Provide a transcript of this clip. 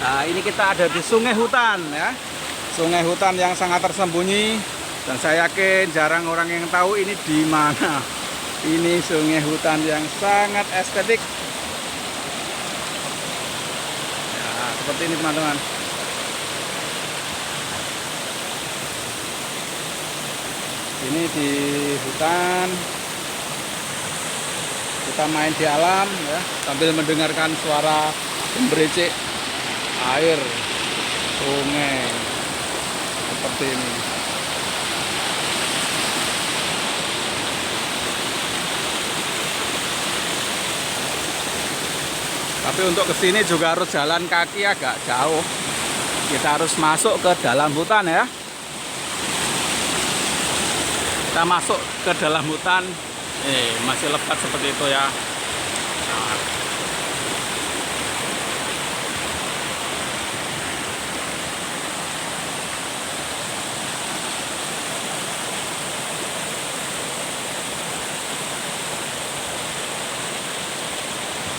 Nah, ini kita ada di sungai hutan ya. Sungai hutan yang sangat tersembunyi dan saya yakin jarang orang yang tahu ini di mana. Ini sungai hutan yang sangat estetik. Ya, seperti ini teman-teman. Ini di hutan. Kita main di alam ya, sambil mendengarkan suara gemericik air sungai seperti ini. Tapi untuk kesini juga harus jalan kaki agak jauh. Kita harus masuk ke dalam hutan ya. Kita masuk ke dalam hutan. Masih lebat seperti itu ya. Nah,